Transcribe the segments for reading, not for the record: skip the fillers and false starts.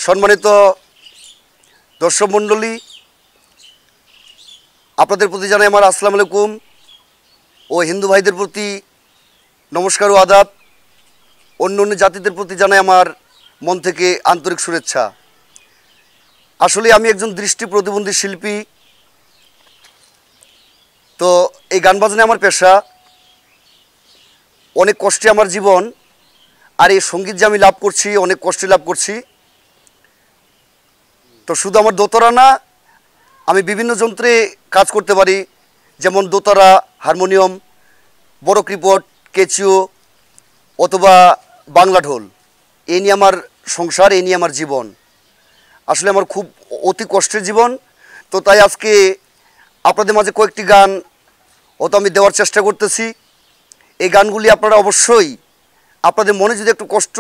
সম্মানিত দর্শক মণ্ডলী, আপনাদের প্রতি জানাই আমার আসসালামু আলাইকুম ও হিন্দু ভাইদের প্রতি নমস্কার ও আদাব। অন্য অন্য জাতিদের প্রতি জানাই আমার মন থেকে আন্তরিক শুভেচ্ছা। আসলে আমি একজন দৃষ্টি প্রতিবন্ধী শিল্পী, তো এই গান বাজনা আমার পেশা, অনেক কষ্টে আমার জীবন। আর এই সঙ্গীত যে আমি লাভ করছি, অনেক কষ্টে লাভ করছি। তো শুধু আমার দোতারা না, আমি বিভিন্ন যন্ত্রে কাজ করতে পারি, যেমন দোতারা, হারমোনিয়াম, বড় ক্রিপট, কেচিও অথবা বাংলা ঢোল। এই নিয়ে আমার সংসার, এই নিয়ে আমার জীবন। আসলে আমার খুব অতি কষ্টের জীবন। তো তাই আজকে আপনাদের মাঝে কয়েকটি গান আমি দেওয়ার চেষ্টা করতেছি। এই গানগুলি আপনারা অবশ্যই আপনাদের মনে যদি একটু কষ্ট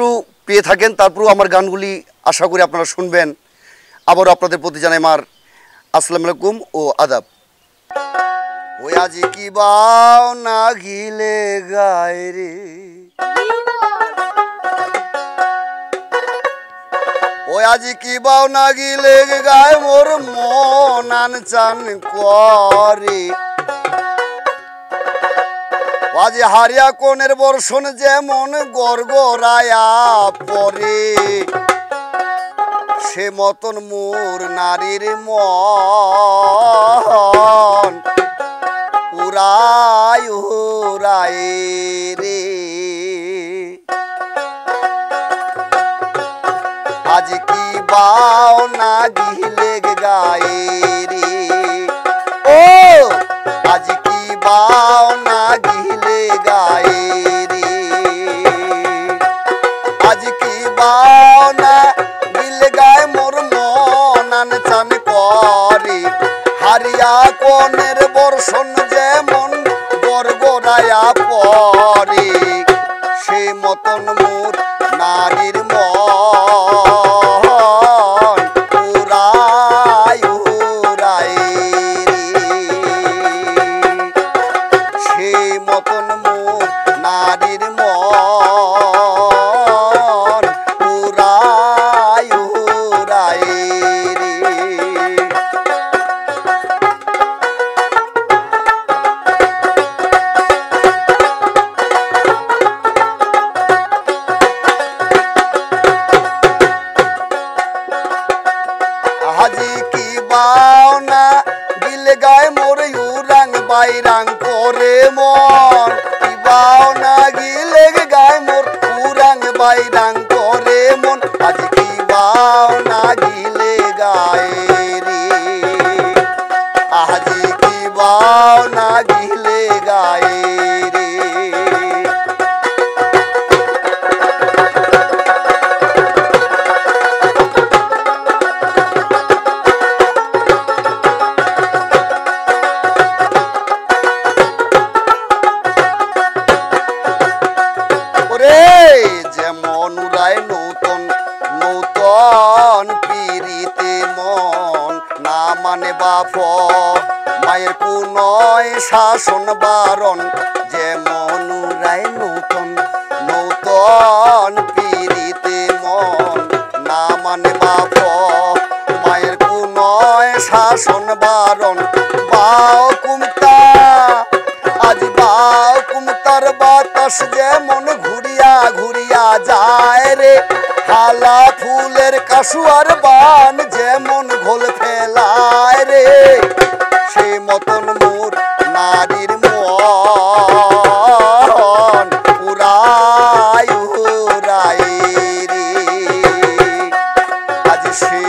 পেয়ে থাকেন, তারপরেও আমার গানগুলি আশা করি আপনারা শুনবেন। আবারও আপনাদের প্রতি জানাই আমার আসসালামু আলাইকুম ও আদাব। ওই আজি কি বাও না গিলে গায় রে, ওই আজি কি বাও না গিলে গায় মোর মন আনচান করে। আজি হারিয়া কোনের বর্ষণ যেমন গড়গড়ায়া পরে, সে মতন মোর নারীর মন উড়ায় উড়ায় রে। আজ কি বাও না গিলে গায়ে রে, ও আজ কি বাও না গিলে গায়ে রে, আজ কি বাও না গিলে গায়ে মোর মন আনচান করে। হারিয়া কোনের বর্ষণ যেমন গড়গড়ায়া পরে, সে মতন মোর নারীর মন উড়ায় উড়ায় রে, সে মতন মোর নারীর মন উড়ায় উড়ায় রে। আজি কি বাও না গিলে গায় মোর উরাং বাইরাং করে মন, কি বাও না গিলে গায় মোর উরাং বাইরাং করে মন। আজ কি বাও না গিলে গায় রে, আজি কি বাও না গিলে গায় রে। যেমন উড়ায় নূতন নূতন পিরিতে মন, না মানে বাপ মায়ের পুনয় শাসন বারণ। যেমন উড়ায় নূতন নূতন পিরিতে মন, না মানে বাপ মায়ের পুনয় শাসন বারণ। বাও কুমতা আজ বাও কুমতার বাতাস যেমন ঘুরিয়া ঘুরিয়া যায় রে, হালা ফুলের কাশুয়ার বান যেমন ঘোল ফেলায় রে, সে মতন মোর নারীর মন উড়ায় উড়ায় রে। আজ সে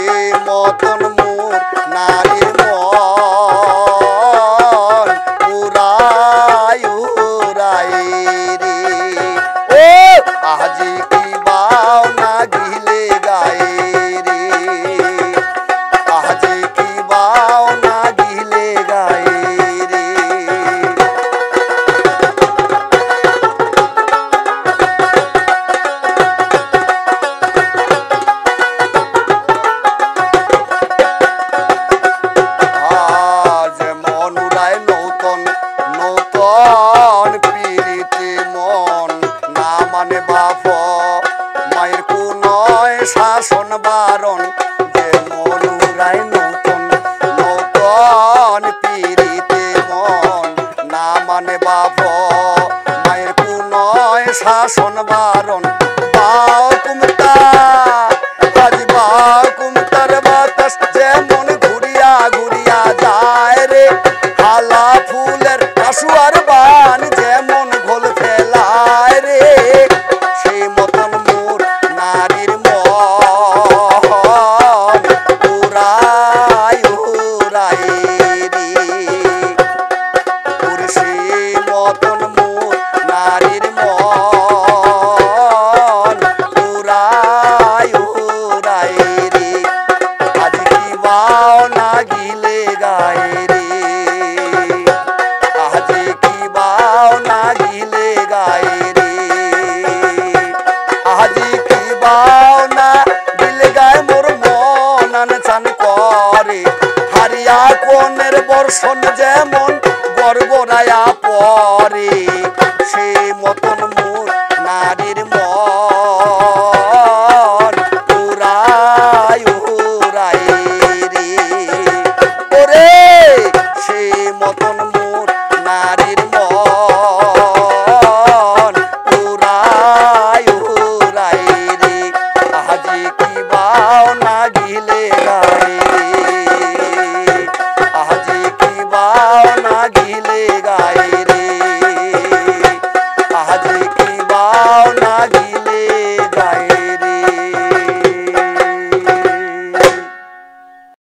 মতন মোর নারীর মন উড়ায় উড়ায় রে, ও আজি কি বাও না গিলে গায়ে রে, আজি কি বাও না গিলে গায়ে রে। যেমন উড়ায় নূতন নূতন পিরিতে মন, না মানে বাপ মায়ের কোন শাসন বারণ যেমন উড়ায় নতুন নতুন পিরিতে মন না মানে বাপ মায়ের কুনয় শাসন বারণ বাও কুমতা আজ বাও কুমতার বাতাস যেমন ঘুরিয়া ঘুরিয়া যায় রে হালা ফুলের কাশুয়ার বান যেমন ঘোল ফেলায় রে সেই মতন মোর নারীর মন উড়াই উড়াই রে ওর সেই মতন মোর নারীর মন উড়াই উড়াই রে আজ কি বাও না গিলে গায়ে রে আজ কি বাও না গিলে গায়ে রে আজ কি বাও না গিলে গায়ে মোর মন আনচান করে হারিয়া কোনের বর্ষণ যেমন